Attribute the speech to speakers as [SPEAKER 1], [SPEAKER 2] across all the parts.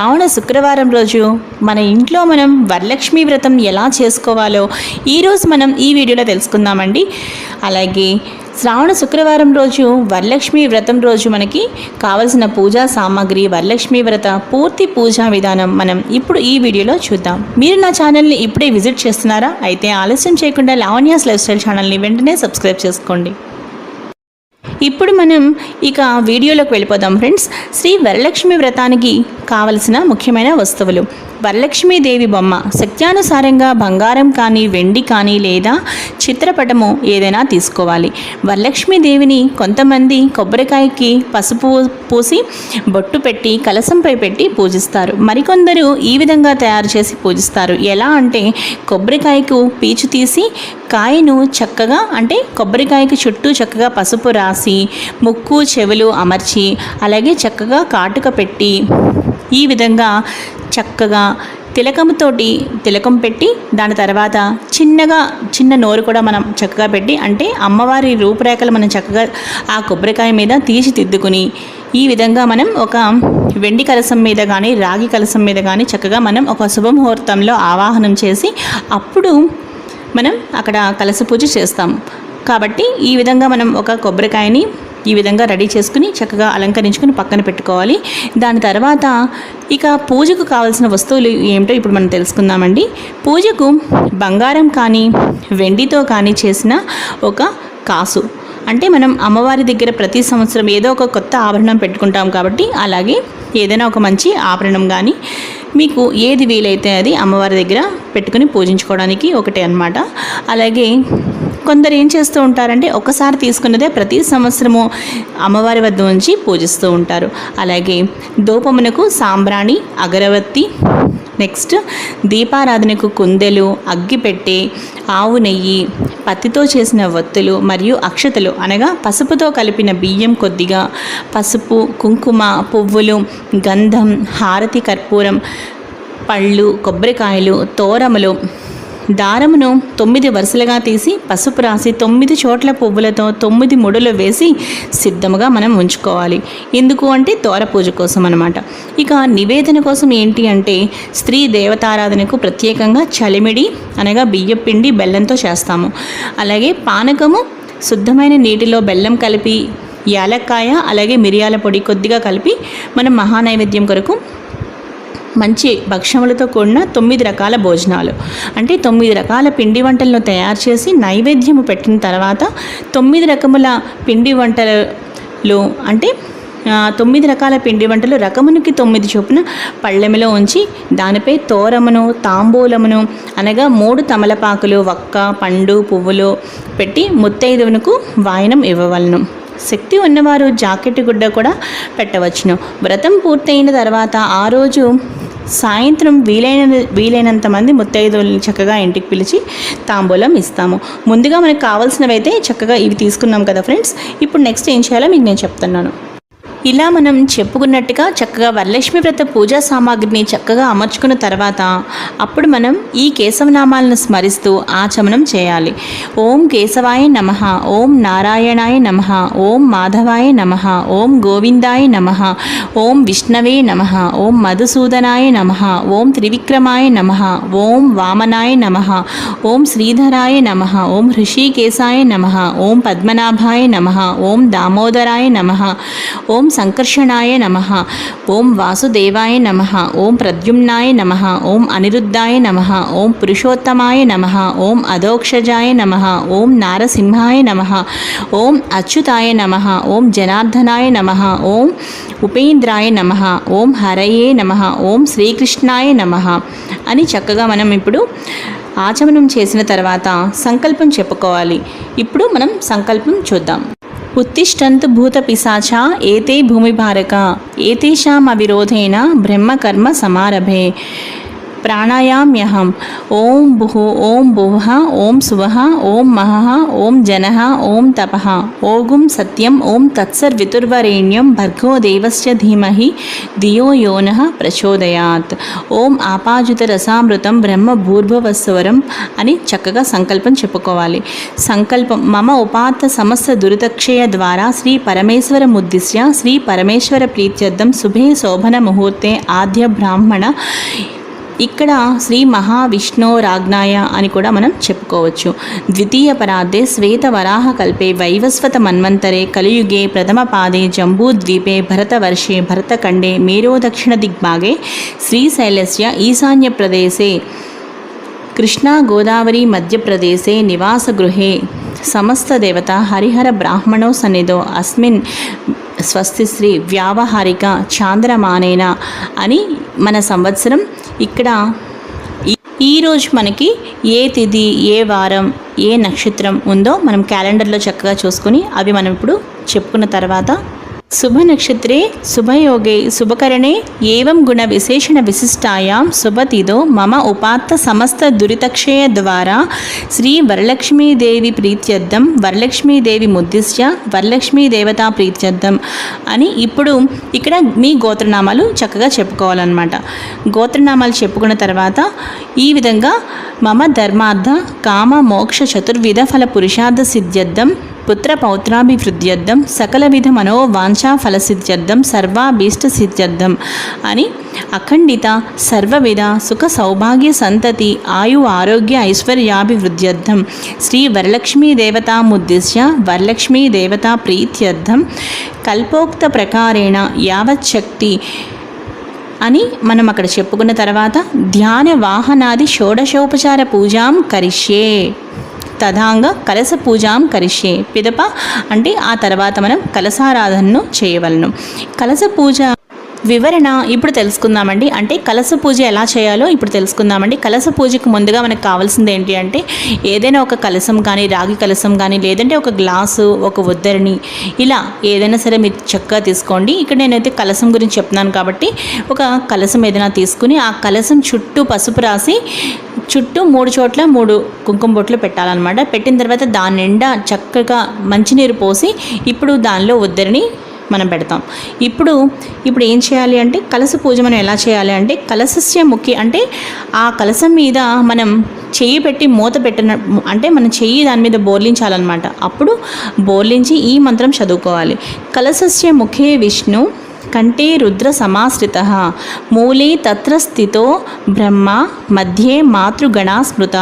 [SPEAKER 1] శ్రావణ శుక్రవారం రోజు మన ఇంట్లో మనం వరలక్ష్మి వ్రతం ఎలా చేసుకోవాలో ఈరోజు మనం ఈ వీడియోలో తెలుసుకుందామండి. అలాగే శ్రావణ శుక్రవారం రోజు వరలక్ష్మి వ్రతం రోజు మనకి కావలసిన పూజా సామాగ్రి, వరలక్ష్మి వ్రత పూర్తి పూజా విధానం మనం ఇప్పుడు ఈ వీడియోలో చూద్దాం. మీరు నా ఛానల్ని ఇప్పుడే విజిట్ చేస్తున్నారా? అయితే ఆలస్యం చేయకుండా లావణ్యాస్ లైఫ్ స్టైల్ ఛానల్ని వెంటనే సబ్స్క్రైబ్ చేసుకోండి. ఇప్పుడు మనం ఇక వీడియోలోకి వెళ్ళిపోదాం ఫ్రెండ్స్. శ్రీ వరలక్ష్మి వ్రతానికి కావలసిన ముఖ్యమైన వస్తువులు: వరలక్ష్మీదేవి బొమ్మ, శక్త్యానుసారంగా బంగారం కానీ వెండి కానీ లేదా చిత్రపటము ఏదైనా తీసుకోవాలి. వరలక్ష్మీదేవిని కొంతమంది కొబ్బరికాయకి పసుపు పూసి బొట్టు పెట్టి కలశంపై పెట్టి పూజిస్తారు. మరికొందరు ఈ విధంగా తయారు చేసి పూజిస్తారు. ఎలా అంటే కొబ్బరికాయకు పీచు తీసి కాయను చక్కగా కొబ్బరికాయకి చుట్టూ చక్కగా పసుపు రాసి ముక్కు చెవులు అమర్చి అలాగే చక్కగా కాటుక పెట్టి ఈ విధంగా చక్కగా తిలకం పెట్టి దాని తర్వాత చిన్న నోరు కూడా మనం చక్కగా పెట్టి అమ్మవారి రూపురేఖలు మనం చక్కగా ఆ కొబ్బరికాయ మీద తీర్చిదిద్దుకుని ఈ విధంగా మనం ఒక వెండి కలశం మీద కానీ రాగి కలశం మీద కానీ చక్కగా మనం ఒక శుభముహూర్తంలో ఆవాహనం చేసి అప్పుడు మనం అక్కడ కలశ పూజ చేస్తాం. కాబట్టి ఈ విధంగా మనం ఒక కొబ్బరికాయని ఈ విధంగా రెడీ చేసుకుని చక్కగా అలంకరించుకుని పక్కన పెట్టుకోవాలి. దాని తర్వాత ఇక పూజకు కావాల్సిన వస్తువులు ఏమిటో ఇప్పుడు మనం తెలుసుకుందామండి. పూజకు బంగారం కానీ వెండితో కానీ చేసిన ఒక కాసు, మనం అమ్మవారి దగ్గర ప్రతి సంవత్సరం ఏదో ఒక కొత్త ఆభరణం పెట్టుకుంటాం కాబట్టి అలాగే ఏదైనా ఒక మంచి ఆభరణం కానీ మీకు ఏది వీలైతే అది అమ్మవారి దగ్గర పెట్టుకుని పూజించుకోవడానికి ఒకటే అన్నమాట. అలాగే కొందరు ఏం చేస్తూ ఉంటారంటే ఒకసారి తీసుకున్నదే ప్రతి సంవత్సరము అమ్మవారి వద్ద ఉంచి పూజిస్తూ ఉంటారు. అలాగే ధూపమునకు సాంబ్రాణి, అగరవత్తి, నెక్స్ట్ దీపారాధనకు కుందెలు, అగ్గిపెట్టె, ఆవు నెయ్యి, పత్తితో చేసిన ఒత్తులు మరియు అక్షతలు అనగా పసుపుతో కలిపిన బియ్యం కొద్దిగా, పసుపు, కుంకుమ, పువ్వులు, గంధం, హారతి, కర్పూరం, పళ్ళు, కొబ్బరికాయలు, తోరములు, దారమును 9 వరుసలుగా తీసి పసుపు రాసి 9 చోట్ల పువ్వులతో 9 ముడులు వేసి సిద్ధముగా మనం ఉంచుకోవాలి. ఎందుకు అంటే తోర పూజ కోసం అన్నమాట. ఇక నివేదన కోసం ఏంటి అంటే స్త్రీ దేవతారాధనకు ప్రత్యేకంగా చలిమిడి అనగా బియ్యం పిండి బెల్లంతో చేస్తాము. అలాగే పానకము శుద్ధమైన నీటిలో బెల్లం కలిపి యాలక్కాయ అలాగే మిరియాల పొడి కొద్దిగా కలిపి మనం మహానైవేద్యం కొరకు మంచి భక్ష్యములతో కూడిన 9 రకాల భోజనాలు 9 రకాల పిండి వంటలను తయారు చేసి నైవేద్యము పెట్టిన తర్వాత 9 రకముల పిండి వంటలు 9 రకాల పిండి వంటలు రకమునికి 9 చొప్పున పళ్ళెములో ఉంచి దానిపై తోరమును, తాంబూలమును అనగా 3 తమలపాకులు, వక్క, పండు, పువ్వులు పెట్టి ముత్తైదువునకు వాయనం ఇవ్వవలను. శక్తి ఉన్నవారు జాకెట్ గుడ్డ కూడా పెట్టవచ్చును. వ్రతం పూర్తయిన తర్వాత ఆ రోజు సాయంత్రం వీలైనంత మంది ముత్తైదువులను చక్కగా ఇంటికి పిలిచి తాంబూలం ఇస్తాము. ముందుగా మనకు కావాల్సినవి అయితే చక్కగా ఇవి తీసుకున్నాం కదా ఫ్రెండ్స్. ఇప్పుడు నెక్స్ట్ ఏం చేయాలో మీకు నేను చెప్తున్నాను. ఇలా మనం చెప్పుకున్నట్టుగా చక్కగా వరలక్ష్మి వ్రత పూజా సామాగ్రిని చక్కగా అమర్చుకున్న తర్వాత అప్పుడు మనం ఈ కేశవనామాలను స్మరిస్తూ ఆచమనం చేయాలి. ఓం కేశవాయ నమః, ఓం నారాయణాయ నమః, ఓం మాధవాయ నమః, ఓం గోవిందాయ నమః, ఓం విష్ణవే నమః, ఓం మధుసూదనాయ నమః, ఓం త్రివిక్రమాయ నమః, ఓం వామనాయ నమః, ఓం శ్రీధరాయ నమః, ఓం హృషికేశాయ నమః, ఓం పద్మనాభాయ నమః, ఓం దామోదరాయ నమః, ఓం సంకర్షణాయ నమః, ఓం వాసుదేవాయ నమః, ఓం ప్రద్యుమ్నాయ నమః, ఓం అనిరుద్ధాయ నమః, ఓం పురుషోత్తమాయ నమః, ఓం అధోక్షజాయ నమః, ఓం నారసింహాయ నమః, ఓం అచ్యుతాయ నమః, ఓం జనార్దనాయ నమః, ఓం ఉపేంద్రాయ నమః, ఓం హరయే నమః, ఓం శ్రీకృష్ణాయ నమః అని చక్కగా మనం ఇప్పుడు ఆచమనం చేసిన తర్వాత సంకల్పం చెప్పుకోవాలి. ఇప్పుడు మనం సంకల్పం చూద్దాం. ఉత్తిష్టంతు భూత పిశాచా ఏతే భూమి భారక ఏతేషాం అవిరోధేన బ్రహ్మకర్మ సమారభే. ప్రాణాయామ్యహం ఓం భుః ఓం భువః ఓం సువః ఓం మహః ఓం జనః ఓం తపః ఓగుం సత్యం ఓం తత్సర్వితుర్వరేణ్యం భర్గో దేవస్య ధీమహి ధియో యో నః ప్రచోదయాత్ ఓం ఆపాజుత రసామృతం బ్రహ్మ భూర్భువస్వరం అని చక్కగా సంకల్పం చెప్పుకోవాలి. సంకల్పం మమ ఉపాత్త సమస్త దురితక్షయ ద్వారా శ్రీ పరమేశ్వరముద్దిశ్య శ్రీ పరమేశ్వర ప్రీత్యర్థం శుభే శోభన ముహూర్తే ఆద్య బ్రాహ్మణ, ఇక్కడ శ్రీ మహావిష్ణోరాజ్ఞాయ అని కూడా మనం చెప్పుకోవచ్చు. ద్వితీయ పరార్ధే శ్వేత వరాహ కల్పే వైవస్వత మన్వంతరే కలియుగే ప్రథమ పాదే జంబూద్వీపే భరతవర్షే భరతఖండే మేరో దక్షిణ దిగ్భాగే శ్రీశైలస్య ఈశాన్య ప్రదేశే కృష్ణా గోదావరి మధ్యప్రదేశే నివాసగృహే సమస్త దేవత హరిహర బ్రాహ్మణో సన్నిధో అస్మిన్ స్వస్తి శ్రీ వ్యావహారిక చాంద్రమానేన అని మన సంవత్సరం. ఇక్కడ ఈరోజు మనకి ఏ తిథి, ఏ వారం, ఏ నక్షత్రం ఉందో మనం క్యాలెండర్లో చక్కగా చూసుకొని అవి మనం ఇప్పుడు చెప్పుకున్న తర్వాత శుభ నక్షత్రే శుభయోగే శుభకరణే ఏవం గుణ విశేషణ విశిష్టాయాం శుభతిథో మమ ఉపాత్త సమస్త దురితక్షయ ద్వారా శ్రీ వరలక్ష్మీదేవి ప్రీత్యర్థం వరలక్ష్మీదేవి ముద్దిశ్య వరలక్ష్మీ దేవతా ప్రీత్యర్థం అని ఇప్పుడు ఇక్కడ మీ గోత్రనామాలు చక్కగా చెప్పుకోవాలన్నమాట. గోత్రనామాలు చెప్పుకున్న తర్వాత ఈ విధంగా మమ ధర్మార్థ కామ మోక్ష చతుర్విధ ఫల పురుషార్థ సిద్ధ్యర్థం పుత్ర పౌత్రాభివృద్ధ్యర్థం సకల విధ మనోవాంఛా ఫలసిద్ధ్యర్థం సర్వాభీష్ట సిద్ధ్యర్థం అని అఖండిత సర్వవిధ సుఖ సౌభాగ్య సంతతి ఆయు ఆరోగ్య ఐశ్వర్యాభివృద్ధ్యర్థం శ్రీ వరలక్ష్మీ దేవతాముద్దిశ్య వరలక్ష్మీ దేవతా ప్రీత్యర్థం కల్పోక్త ప్రకారేణ యావచ్చక్తి అని మనం అక్కడ చెప్పుకున్న తర్వాత ధ్యాన వాహనాది షోడశోపచార పూజాం కరిష్యే తథాంగ కలశ పూజాం కరిష్యే పిదప అంటే ఆ తర్వాత మనం కలశారాధనను చేయవలను. కలశ పూజ వివరణ ఇప్పుడు తెలుసుకుందామండి. అంటే కలశ పూజ ఎలా చేయాలో ఇప్పుడు తెలుసుకుందామండి. కలశ పూజకు ముందుగా మనకు కావాల్సింది ఏంటి అంటే ఏదైనా ఒక కలశం కానీ రాగి కలశం కానీ లేదంటే ఒక గ్లాసు, ఒక ఉద్దరిని, ఇలా ఏదైనా సరే మీరు చక్కగా తీసుకోండి. ఇక్కడ నేనైతే కలశం గురించి చెప్తున్నాను కాబట్టి ఒక కలశం ఏదైనా తీసుకుని ఆ కలశం చుట్టూ పసుపు రాసి చుట్టూ 3 చోట్ల 3 కుంకుమ బొట్లు పెట్టాలన్నమాట. పెట్టిన తర్వాత దాని నిండా చక్కగా మంచినీరు పోసి ఇప్పుడు దానిలో ఉద్దరిని మనం పెడతాం. ఇప్పుడు ఏం చేయాలి అంటే కలశ పూజ మనం ఎలా చేయాలి అంటే కలశస్య ముఖ్య అంటే ఆ కలశం మీద మనం చెయ్యి పెట్టి మూత పెట్టిన అంటే మనం చెయ్యి దాని మీద బోర్లించాలన్నమాట. అప్పుడు బోర్లించి ఈ మంత్రం చదువుకోవాలి. కలశస్య ముఖే విష్ణు కంఠే రుద్ర సమాశ్రితః మూలే తత్ర స్థితో బ్రహ్మ మధ్యే మాతృగణా స్మృత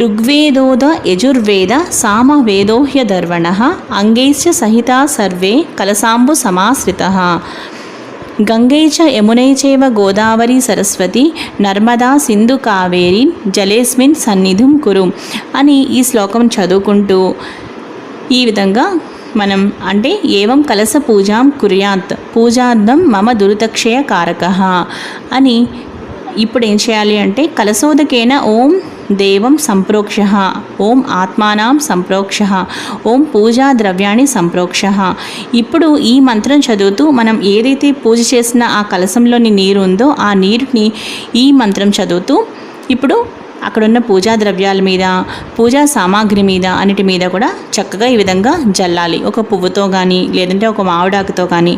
[SPEAKER 1] ఋగ్వేదోద యజుర్వేద సామవేదో హ్యధర్వణః అంగైశ్చ సహితా సర్వే కలశాంబు సమాశ్రితః గంగై చ యమునై చైవ గోదావరి సరస్వతి నర్మదా సింధు కావేరి జలేస్మిన్ సన్నిధిం కురు అని ఈ శ్లోకం చదువుకుంటూ ఈ విధంగా మనం అంటే ఏవం కలశ పూజాం కుర్యాత్ పూజార్థం మమ దురితక్షయ కారకః అని ఇప్పుడు ఏం చేయాలి అంటే కలశోదకేన ఓం దేవం సంప్రోక్ష ఓం ఆత్మానాం సంప్రోక్ష ఓం పూజా ద్రవ్యాన్ని సంప్రోక్ష. ఇప్పుడు ఈ మంత్రం చదువుతూ మనం ఏదైతే పూజ చేసిన ఆ కలశంలోని నీరు ఉందో ఆ నీరుని ఈ మంత్రం చదువుతూ ఇప్పుడు అక్కడున్న పూజా ద్రవ్యాల మీద పూజా సామాగ్రి మీద అన్నిటి మీద కూడా చక్కగా ఈ విధంగా జల్లాలి. ఒక పువ్వుతో కానీ లేదంటే ఒక మామిడాకుతో కానీ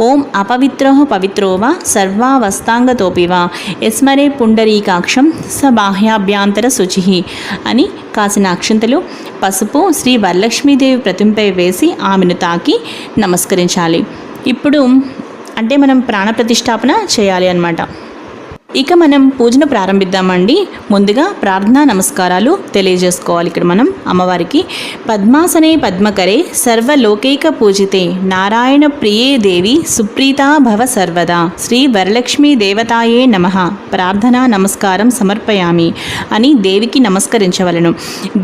[SPEAKER 1] ఓం అపవిత్రో పవిత్రోవా సర్వావస్థాంగతోపివా యస్మరే పుండరీకాక్షం స బాహ్యాభ్యాంతర శుచి అని కాసిన అక్షంతలు పసుపు శ్రీ వరలక్ష్మీదేవి ప్రతిమపై వేసి ఆమెను తాకి నమస్కరించాలి. ఇప్పుడు అంటే మనం ప్రాణప్రతిష్ఠాపన చేయాలి అన్నమాట. ఇక మనం పూజను ప్రారంభిద్దామండి. ముందుగా ప్రార్థనా నమస్కారాలు తెలియజేసుకోవాలి. ఇక్కడ మనం అమ్మవారికి పద్మాసనే పద్మకరే సర్వలోకైక పూజితే నారాయణ ప్రియే దేవి సుప్రీతా భవ సర్వదా శ్రీ వరలక్ష్మీ దేవతాయే నమః ప్రార్థనా నమస్కారం సమర్పయామి అని దేవికి నమస్కరించవలను.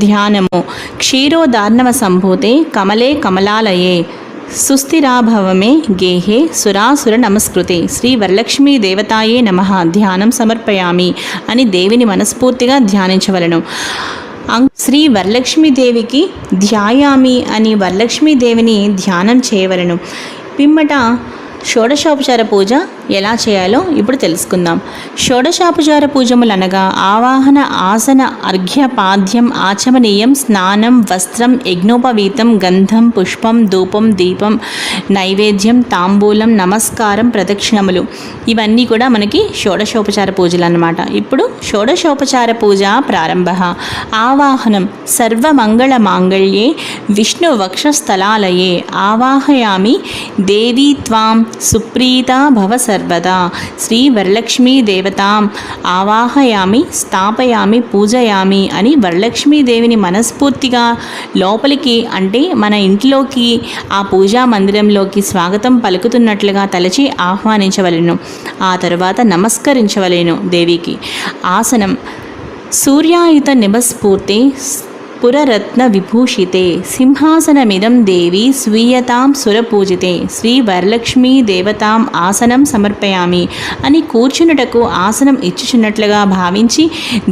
[SPEAKER 1] ధ్యానము క్షీరోదార్ణవ సంభూతే కమలే కమలాలయే సుస్థిరాభవమే గేహే సురాసుర నమస్కృతే శ్రీ వరలక్ష్మీ దేవతాయే నమః ధ్యానం సమర్పయామి అని దేవిని మనస్ఫూర్తిగా ధ్యానించవలను. శ్రీ వరలక్ష్మీదేవికి ధ్యాయామి అని వరలక్ష్మీదేవిని ధ్యానం చేయవలను. పిమ్మట షోడశోపచార పూజ ఎలా చేయాలో ఇప్పుడు తెలుసుకుందాం. షోడశోపచార పూజములు అనగా ఆవాహన, ఆసన, అర్ఘ్య, పాద్యం, ఆచమనీయం, స్నానం, వస్త్రం, యజ్ఞోపవీతం, గంధం, పుష్పం, ధూపం, దీపం, నైవేద్యం, తాంబూలం, నమస్కారం, ప్రదక్షిణములు ఇవన్నీ కూడా మనకి షోడశోపచార పూజలు అన్నమాట. ఇప్పుడు షోడశోపచార పూజ ప్రారంభ. ఆవాహనం. సర్వమంగళ మాంగళ్యే విష్ణు వక్షస్థలాలయే ఆవాహయామి దేవీ త్వాం సుప్రీతా భవ సర్వదా. శ్రీ వరలక్ష్మీ దేవతాం ఆవాహయామి, స్థాపయామి, పూజయామి అని వరలక్ష్మీదేవిని మనస్ఫూర్తిగా లోపలికి అంటే మన ఇంట్లోకి ఆ పూజా మందిరంలోకి స్వాగతం పలుకుతున్నట్లుగా తలచి ఆహ్వానించవలెను. ఆ తరువాత నమస్కరించవలెను దేవికి. ఆసనం. సూర్యాయుత నిభస్ఫూర్తే పురరత్న విభూషితే సింహాసనమిదం దేవి స్వీయతాం సురపూజితే శ్రీ వరలక్ష్మీ దేవతాం ఆసనం సమర్పయామి అని కూర్చున్నటకు ఆసనం ఇచ్చుచున్నట్లుగా భావించి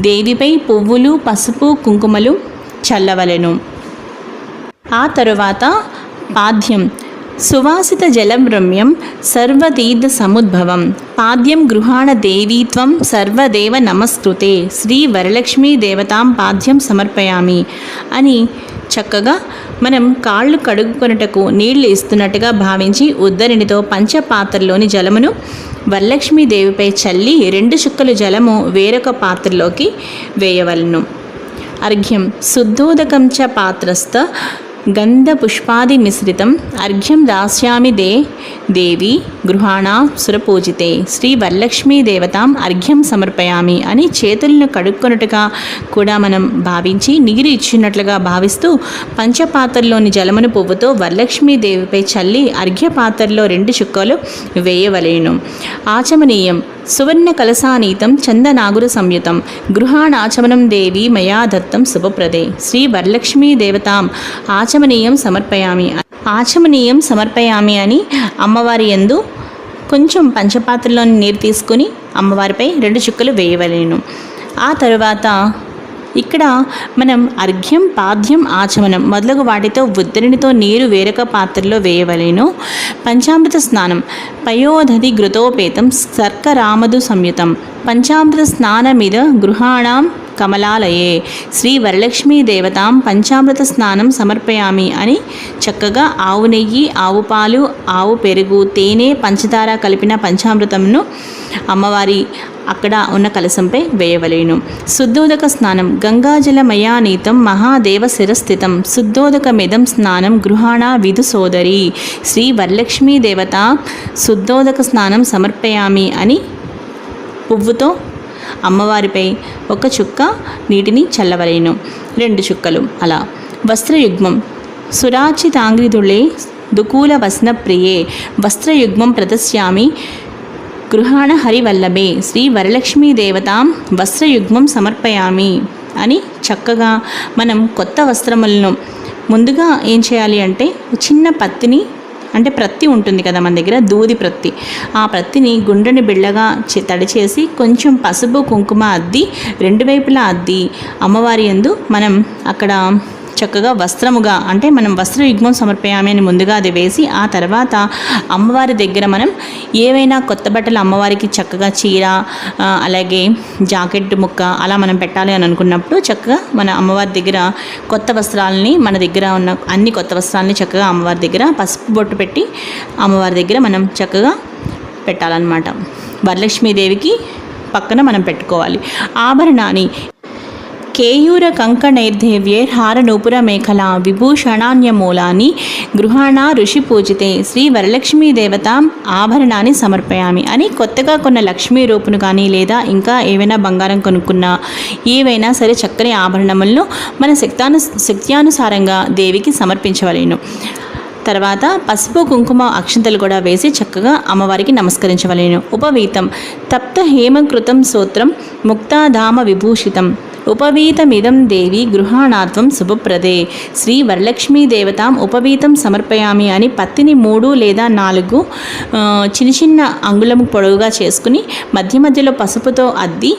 [SPEAKER 1] దేవిపై పువ్వులు, పసుపు, కుంకుమలు చల్లవలెను. ఆ తరువాత పాద్యం. సువాసిత జలం రమ్యం సర్వతీర్థ సముద్భవం పాద్యం గృహాణ దేవీత్వం సర్వదేవ నమస్కృతే శ్రీ వరలక్ష్మీ దేవతాం పాద్యం సమర్పయామి అని చక్కగా మనం కాళ్ళు కడుగుకొనుటకు నీళ్లు ఇస్తున్నట్టుగా భావించి ఉద్దరినితో పంచపాత్రలోని జలమును వరలక్ష్మీదేవిపై చల్లి 2 చుక్కలు జలము వేరొక పాత్రలోకి వేయవలను. అర్ఘ్యం. శుద్ధోదకం చ పాత్రస్థ గంధపుష్పాది మిశ్రితం అర్ఘ్యం దాస్యామి దేవి గృహాణ సురపూజితే శ్రీ వరలక్ష్మీ దేవతాం అర్ఘ్యం సమర్పయామి అని చేతులను కడుక్కొనుటగా కూడా మనం భావించి నీరు ఇచ్చినట్లుగా భావిస్తూ పంచపాత్రలోని జలమును పువ్వుతో వరలక్ష్మీదేవిపై చల్లి అర్ఘ్య పాత్రలో 2 చుక్కలు వేయవలేను. ఆచమనీయం. సువర్ణ కలసానీతం చందనాగుర సంయుతం గృహాణాచమనం దేవి మయా దత్తం శుభప్రదే శ్రీ వరలక్ష్మీ దేవతాం ఆచమనీయం సమర్పయామి. ఆచమనీయం సమర్పయామి అని అమ్మవారి యందు కొంచెం పంచపాత్రలోని నీరు తీసుకుని అమ్మవారిపై 2 చుక్కలు వేయవలేను. ఆ తరువాత ఇక్కడ మనం అర్ఘ్యం, పాద్యం, ఆచమనం మొదలగు వాటితో ఉద్దరినితో నీరు వేరొక పాత్రలో వేయవలేను. పంచామృత స్నానం. పయోదధి ఘృతోపేతం శర్కరామధు సంయుతం పంచామృత స్నానమిద గృహాణం కమలాలయే శ్రీ వరలక్ష్మీ దేవతాం పంచామృత స్నానం సమర్పయామి అని చక్కగా ఆవు నెయ్యి, ఆవు పాలు, ఆవు పెరుగు, తేనె, పంచదార కలిపిన పంచామృతంను అమ్మవారి అక్కడ ఉన్న కలశంపై వేయవలేను. శుద్ధోదక స్నానం. గంగాజలమయానీతం మహాదేవ శిరస్థితం శుద్ధోదకమిదం స్నానం గృహాణ విధు సోదరి శ్రీ వరలక్ష్మీ దేవత శుద్ధోదక స్నానం సమర్పయామి అని పువ్వుతో అమ్మవారిపై 1 చుక్క నీటిని చల్లవలేను. 2 చుక్కలు అలా. వస్త్రయుగ్మం. సురాచితాంగ్రిదుళే దుకూల వస్న ప్రియే వస్త్రయుగ్మం ప్రదస్యామి గృహాణ హరివల్లభే శ్రీ వరలక్ష్మీ దేవతాం వస్త్రయుగ్మం సమర్పయామి అని చక్కగా మనం కొత్త వస్త్రములను ముందుగా ఏం చేయాలి అంటే చిన్న పత్తిని అంటే ప్రత్తి ఉంటుంది కదా మన దగ్గర, దూది ప్రత్తి, ఆ ప్రత్తిని గుండ్రని బిళ్ళగా తడిచేసి కొంచెం పసుపు కుంకుమ అద్ది 2 వైపులా అద్ది అమ్మవారి యందు మనం అక్కడ చక్కగా వస్త్రముగా అంటే మనం వస్త్రయుగ్మం సమర్పయామి అని ముందుగా అది వేసి ఆ తర్వాత అమ్మవారి దగ్గర మనం ఏవైనా కొత్త బట్టలు అమ్మవారికి చక్కగా చీర అలాగే జాకెట్ ముక్క అలా మనం పెట్టాలి అని అనుకున్నప్పుడు చక్కగా మన అమ్మవారి దగ్గర కొత్త వస్త్రాలని మన దగ్గర ఉన్న అన్ని కొత్త వస్త్రాలని చక్కగా అమ్మవారి దగ్గర పసుపు బొట్టు పెట్టి అమ్మవారి దగ్గర మనం చక్కగా పెట్టాలన్నమాట. వరలక్ష్మీదేవికి పక్కన మనం పెట్టుకోవాలి. ఆభరణాన్ని. కేయూర కంకణైర్దేవ్యైర్హార నూపుర మేఖలా విభూషణాన్యమూలాని గృహాణ ఋషి పూజితే శ్రీ వరలక్ష్మీ దేవతాం ఆభరణాన్ని సమర్పయామి అని కొత్తగా కొన్న లక్ష్మీ రూపును కానీ లేదా ఇంకా ఏవైనా బంగారం కొనుక్కున్నా ఏవైనా సరే చక్కని ఆభరణములను మన శక్త్యానుసారంగా దేవికి సమర్పించవలేను. తర్వాత పసుపు కుంకుమ అక్షంతలు కూడా వేసి చక్కగా అమ్మవారికి నమస్కరించవలేను. ఉపవీతం. తప్త హేమకృతం సూత్రం ముక్తాధామ విభూషితం ఉపవీతమిదం దేవి గృహాణాత్వం శుభప్రదే శ్రీ వరలక్ష్మీ దేవతాం ఉపవీతం సమర్పయామి అని పత్తిని 3 లేదా 4 చిన్న చిన్న అంగుళము పొడవుగా చేసుకుని మధ్య మధ్యలో పసుపుతో అద్ది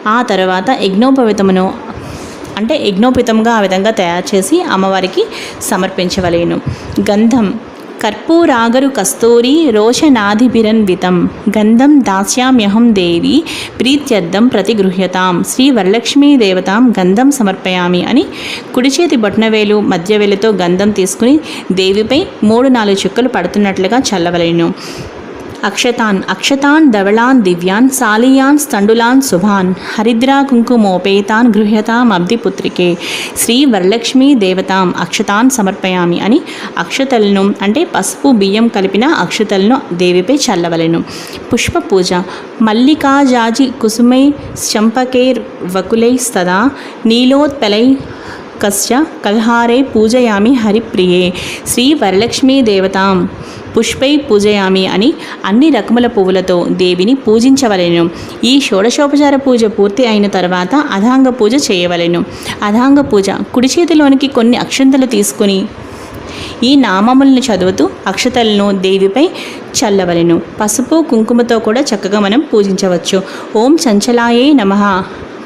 [SPEAKER 1] ఆ తర్వాత యజ్ఞోపవీతమును అంటే యజ్ఞోపితంగా ఆ విధంగా తయారు చేసి అమ్మవారికి సమర్పించవలేను. గంధం. కర్పూరాగరు కస్తూరి రోషనాధిభిరన్వితం గంధం దాస్యామ్యహం దేవి ప్రీత్యర్థం ప్రతిగృహ్యతాం శ్రీ వరలక్ష్మీ దేవతాం గంధం సమర్పయామి అని కుడి చేతి బొట్నవేలు మధ్యవేలుతో గంధం తీసుకుని దేవిపై 3-4 చుక్కలు పడుతున్నట్లుగా చల్లవలెను. అక్షతాన్ ధవళాన్ దివ్యాన్ సాలీయాన్ స్థండులాన్ శుభాన్ హరిద్రా కుంకుమోపేతాన్ గృహ్యతాం అబ్దిపుత్రికే శ్రీ వరలక్ష్మీ దేవతాం అక్షతాన్ సమర్పయామి అని అక్షతలను అంటే పసుపు బియ్యం కలిపిన అక్షతలను దేవిపై చల్లవలెను. పుష్ప పూజ మల్లికాజాజి కుసుమై చంపకైర్ వకులై స్తదా నీలోత్పలై కశ్చ కల్హారే పూజయామి హరిప్రియే శ్రీ వరలక్ష్మీ దేవతాం పుష్పై పూజయామి అని అన్ని రకముల పువ్వులతో దేవిని పూజించవలెను. ఈ షోడశోపచార పూజ పూర్తి అయిన తర్వాత అధాంగ పూజ చేయవలెను. అధాంగ పూజ కుడి చేతిలోనికి కొన్ని అక్షంతలు తీసుకుని ఈ నామములను చదువుతూ అక్షతలను దేవిపై చల్లవలెను. పసుపు కుంకుమతో కూడా చక్కగా మనం పూజించవచ్చు. ఓం చంచలాయే నమః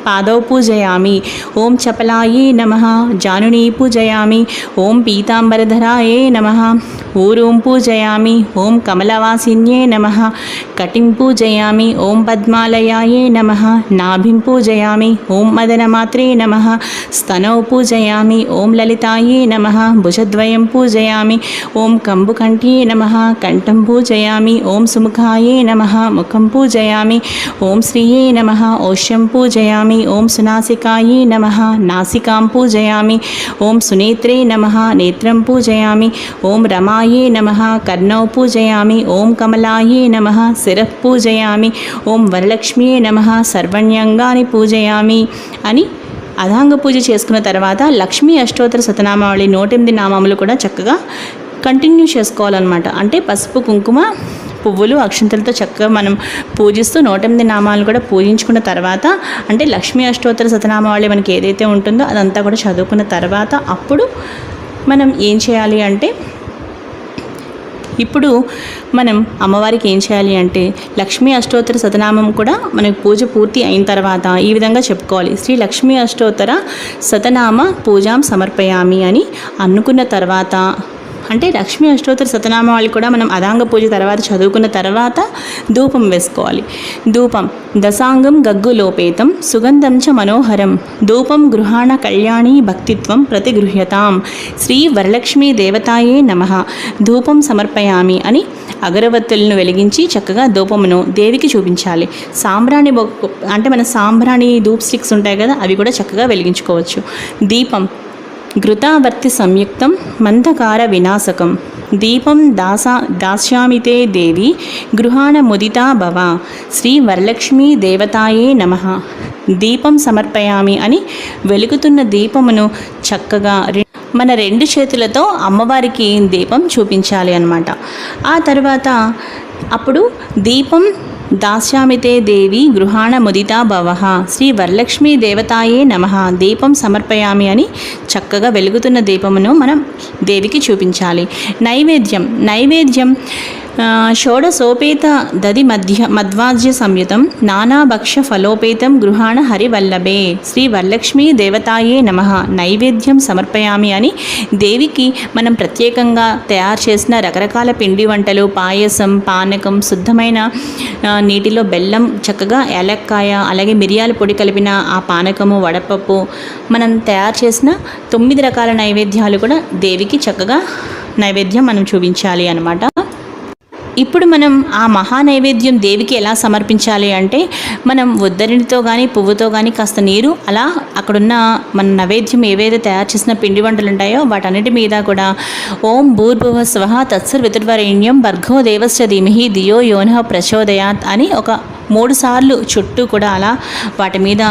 [SPEAKER 1] పాదౌ పూజయామి. ఓం చపలాయే నమః జానునీ పూజయామి. ఓం పీతాంబరధరాయే నమః ఊరూం పూజయామి. ఓం కమలవాసిన్యే నమః కటిం పూజయామి. ఓం పద్మాలయాయే నమః నాభిం పూజయామి. ఓం మదనమాత్రే నమః స్తనౌ పూజయామి. ఓం లలితాయే నమః భుజద్వయం పూజయామి. ఓం కంబుకంఠ్యే నమః కంఠం పూజయామి. ఓం సుముఖాయే నమః ముఖం పూజయామి. ఓం శ్రీయే నమః ఓష్యం పూజయామి. ఓం సునాసికాయే నమః నాసికాం పూజయామి. ఓం సునేత్రే నమః నేత్రం పూజయామి. ఓం రమాయే నమః కర్ణౌ పూజయామి. ఓం కమలాయే నమః శిరః పూజయామి. ఓం వరలక్ష్మ్యే నమః సర్వణ్యంగాని పూజయామి అని అధాంగ పూజ చేసుకున్న తర్వాత లక్ష్మీ అష్టోత్తర శతనామావళి 108 నామములు కూడా చక్కగా కంటిన్యూ చేసుకోవాలన్నమాట. అంటే పసుపు కుంకుమ పువ్వులు అక్షంతలతో చక్కగా మనం పూజిస్తూ 108 నామాలు కూడా పూజించుకున్న తర్వాత అంటే లక్ష్మీ అష్టోత్తర శతనామావళి మనకి ఏదైతే ఉంటుందో అదంతా కూడా చదువుకున్న తర్వాత అప్పుడు మనం ఏం చేయాలి అంటే ఇప్పుడు మనం అమ్మవారికి ఏం చేయాలి అంటే లక్ష్మీ అష్టోత్తర శతనామం కూడా మనకి పూజ పూర్తి అయిన తర్వాత ఈ విధంగా చెప్పుకోవాలి. శ్రీ లక్ష్మీ అష్టోత్తర శతనామ పూజాం సమర్పయామి అని అనుకున్న తర్వాత అంటే లక్ష్మీ అష్టోత్తర శతనామావళి కూడా మనం అదాంగ పూజ తర్వాత చదువుకున్న తర్వాత ధూపం వేసుకోవాలి. ధూపం దశాంగం గగ్గులోపేతం సుగంధం చ మనోహరం ధూపం గృహాణ కళ్యాణి భక్తిత్వం ప్రతిగృహ్యతాం శ్రీ వరలక్ష్మీ దేవతాయే నమః ధూపం సమర్పయామి అని అగరవత్తులను వెలిగించి చక్కగా ధూపమును దేవికి చూపించాలి. సాంబ్రాణి అంటే మన సాంబ్రాణి ధూప్ స్టిక్స్ ఉంటాయి కదా, అవి కూడా చక్కగా వెలిగించుకోవచ్చు. దీపం ఘృతావర్తి సంయుక్తం మందకార వినాశకం దీపం దాస్యామితే దేవి గృహాణ ముదితా భవ శ్రీ వరలక్ష్మీ దేవతాయే నమః దీపం సమర్పయామి అని వెలుగుతున్న దీపమును చక్కగా మన 2 చేతులతో అమ్మవారికి దీపం చూపించాలి అన్నమాట. ఆ తర్వాత అప్పుడు దీపం దాస్యామితే దేవి గృహాణ ముదితా భవః శ్రీ వరలక్ష్మీ దేవతాయే నమః దీపం సమర్పయామి అని చక్కగా వెలుగుతున్న దీపమును మనం దేవికి చూపించాలి. నైవేద్యం షోడశోపేత దది మధ్వాజ్య సంయుతం నానాభక్ష ఫలోపేతం గృహాణ హరివల్లభే శ్రీ వరలక్ష్మీ దేవతాయే నమః నైవేద్యం సమర్పయామి అని దేవికి మనం ప్రత్యేకంగా తయారు చేసిన రకరకాల పిండి వంటలు, పాయసం, పానకం, శుద్ధమైన నీటిలో బెల్లం, చక్కగా ఏలక్కాయ, అలాగే మిరియాల పొడి కలిపిన ఆ పానకము, వడపప్పు, మనం తయారు చేసిన 9 రకాల నైవేద్యాలు కూడా దేవికి చక్కగా నైవేద్యం మనం చూపించాలి అన్నమాట. ఇప్పుడు మనం ఆ మహా నైవేద్యం దేవికి ఎలా సమర్పించాలి అంటే మనం ఉద్దరినితో కానీ పువ్వుతో కానీ కాస్త నీరు అలా అక్కడున్న మన నైవేద్యం ఏవైతే తయారు చేసిన పిండి వంటలు ఉంటాయో వాటన్నిటి మీద కూడా ఓం భూర్భువ స్వః తత్సర్వితుర్వరేణ్యం భర్గో దేవస్య ధీమహి ధియో యోనః ప్రచోదయాత్ అని ఒక 3 సార్లు చుట్టూ కూడా అలా వాటి మీద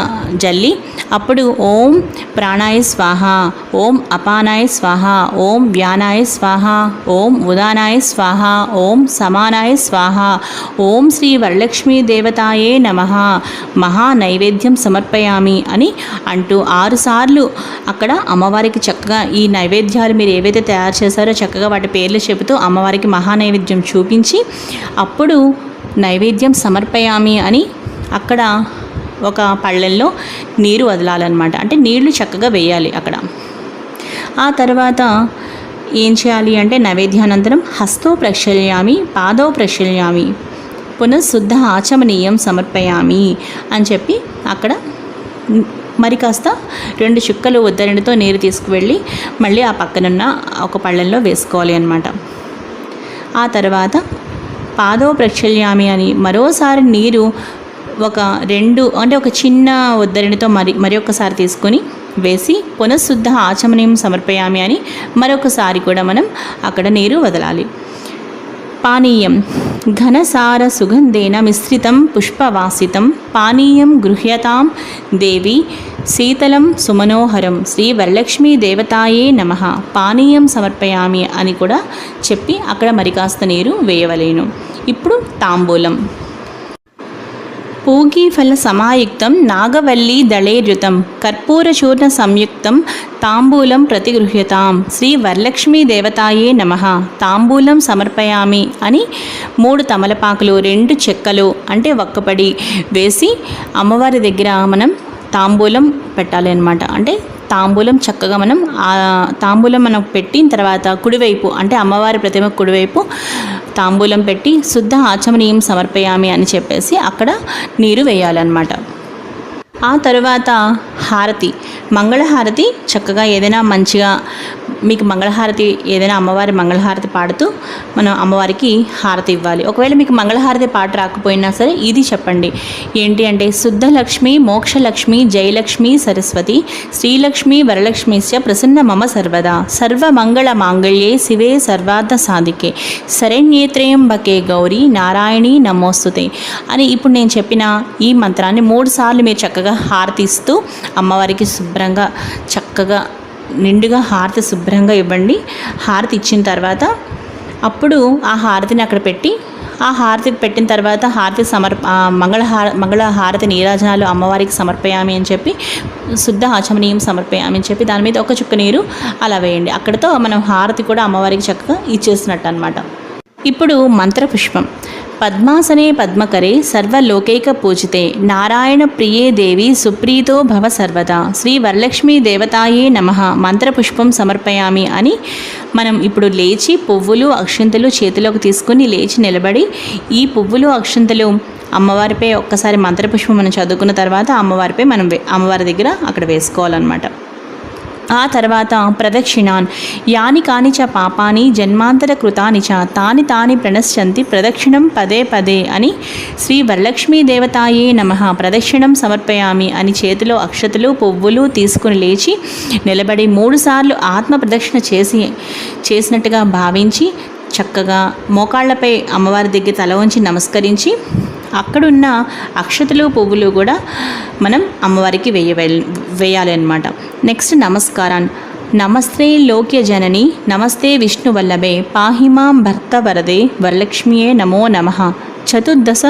[SPEAKER 1] జల్లి అప్పుడు ఓం ప్రాణాయ స్వాహ, ఓం అపానాయ స్వాహ, ఓం వ్యానాయ స్వాహ, ఓం ఉదానాయ స్వాహ, ఓం సమానాయ స్వాహ, ఓం శ్రీ వరలక్ష్మీ దేవతాయే నమః మహా నైవేద్యం సమర్పయామి అని అంటూ 6 సార్లు అక్కడ అమ్మవారికి చక్కగా ఈ నైవేద్యాలు మీరు ఏవైతే తయారు చేశారో చక్కగా వాటి పేర్లు చెబుతూ అమ్మవారికి మహా నైవేద్యం చూపించి అప్పుడు నైవేద్యం సమర్పయామి అని అక్కడ ఒక పళ్ళెల్లో నీరు వదలాలన్నమాట. అంటే నీళ్లు చక్కగా వేయాలి అక్కడ. ఆ తర్వాత ఏం చేయాలి అంటే నైవేద్యానంతరం హస్తో ప్రక్షాళయామి, పాదో ప్రక్షాళయామి, పునఃశుద్ధ ఆచమనీయం సమర్పయామి అని చెప్పి అక్కడ మరి కాస్త 2 చుక్కలు ఉద్దరణితో నీరు తీసుకువెళ్ళి మళ్ళీ ఆ పక్కనున్న ఒక పళ్ళెంలో వేసుకోవాలి అన్నమాట. ఆ తర్వాత పాదో ప్రక్షాళయామి అని మరోసారి నీరు ఒక చిన్న ఉద్దరణితో మరి ఒక్కసారి తీసుకొని వేసి పునఃశుద్ధ ఆచమనీయం సమర్పయామి అని మరొకసారి కూడా మనం అక్కడ నీరు వదలాలి. పానీయం ఘనసార సుగంధేన మిశ్రితం పుష్పవాసితం పానీయం గృహ్యతాం దేవి శీతలం సుమనోహరం శ్రీ వరలక్ష్మీ దేవతాయే నమః పానీయం సమర్పయామి అని కూడా చెప్పి అక్కడ మరి కాస్త నీరు వేయవలేను. ఇప్పుడు తాంబూలం. పూగీఫల సమాయుక్తం నాగవల్లి దళేర్యుతం కర్పూరచూర్ణ సంయుక్తం తాంబూలం ప్రతిగృహ్యతాం శ్రీ వరలక్ష్మీ దేవతాయే నమః తాంబూలం సమర్పయామి అని 3 తమలపాకులు 2 చెక్కలు అంటే ఒక్కపడి వేసి అమ్మవారి దగ్గర మనం తాంబూలం పెట్టాలి అన్నమాట. అంటే తాంబూలం చక్కగా తాంబూలం మనం పెట్టిన తర్వాత కుడివైపు అంటే అమ్మవారి ప్రతిమ కుడివైపు తాంబూలం పెట్టి శుద్ధ ఆచమనీయం సమర్పయామి అని చెప్పేసి అక్కడ నీరు వేయాలన్నమాట. ఆ తరువాత హారతి, మంగళహారతి చక్కగా ఏదైనా మంచిగా మీకు మంగళహారతి ఏదైనా అమ్మవారి మంగళహారతి పాడుతూ మనం అమ్మవారికి హారతి ఇవ్వాలి. ఒకవేళ మీకు మంగళహారతి పాట రాకపోయినా సరే ఇది చెప్పండి. ఏంటి అంటే శుద్ధలక్ష్మి మోక్షలక్ష్మి జయలక్ష్మి సరస్వతి శ్రీలక్ష్మి వరలక్ష్మిశ్చ ప్రసన్న మమ సర్వదా సర్వమంగళ మాంగళ్యే శివే సర్వార్థ సాధికే శరణ్యేత్రయంబకే గౌరీ నారాయణి నమోస్తుతే అని ఇప్పుడు నేను చెప్పిన ఈ మంత్రాన్ని 3 సార్లు మీరు చక్కగా హారతి ఇస్తూ అమ్మవారికి శుభ్రంగా చక్కగా నిండుగా హారతి శుభ్రంగా ఇవ్వండి. హారతి ఇచ్చిన తర్వాత అప్పుడు ఆ హారతిని అక్కడ పెట్టి ఆ హారతి పెట్టిన తర్వాత మంగళ హారతి నీరాజనాలు అమ్మవారికి సమర్పయామి అని చెప్పి శుద్ధ ఆచమనీయం సమర్పయామి అని చెప్పి దాని మీద ఒక చుక్క నీరు అలా వేయండి. అక్కడితో మనం హారతి కూడా అమ్మవారికి చక్కగా ఇచ్చేసినట్టు అనమాట. ఇప్పుడు మంత్రపుష్పం. పద్మాసనే పద్మకరే సర్వలోకైక పూజితే నారాయణ ప్రియే దేవి సుప్రీతో భవ సర్వదా శ్రీ వరలక్ష్మీ దేవతాయే నమః మంత్రపుష్పం సమర్పయామి అని మనం ఇప్పుడు లేచి పువ్వులు అక్షింతలు చేతిలోకి తీసుకుని లేచి నిలబడి ఈ పువ్వులు అక్షింతలు అమ్మవారిపై ఒక్కసారి మంత్రపుష్పం మనం చదువుకున్న తర్వాత అమ్మవారిపై మనం అమ్మవారి దగ్గర అక్కడ వేసుకోవాలన్నమాట. ఆ తర్వాత ప్రదక్షిణాన్ యాని కాని చ పాపాని జన్మాంతర కృతాని చ తాని ప్రణశ్యంతి ప్రదక్షిణం పదే పదే అని శ్రీ వరలక్ష్మీ దేవతాయే నమః ప్రదక్షిణం సమర్పయామి అని చేతిలో అక్షతలు పువ్వులు తీసుకుని లేచి నిలబడి 3 సార్లు ఆత్మ ప్రదక్షిణ చేసినట్టుగా భావించి చక్కగా మోకాళ్లపై అమ్మవారి దగ్గర తల వంచి నమస్కరించి అక్కడున్న అక్షతలు పువ్వులు కూడా మనం అమ్మవారికి వేయాలి అన్నమాట. నెక్స్ట్ నమస్కారాన్ని. నమస్తే లోక్య జనని నమస్తే విష్ణువల్లభే పాహిమాం భర్త వరదే వరలక్ష్మియే నమో నమః చతుర్దశ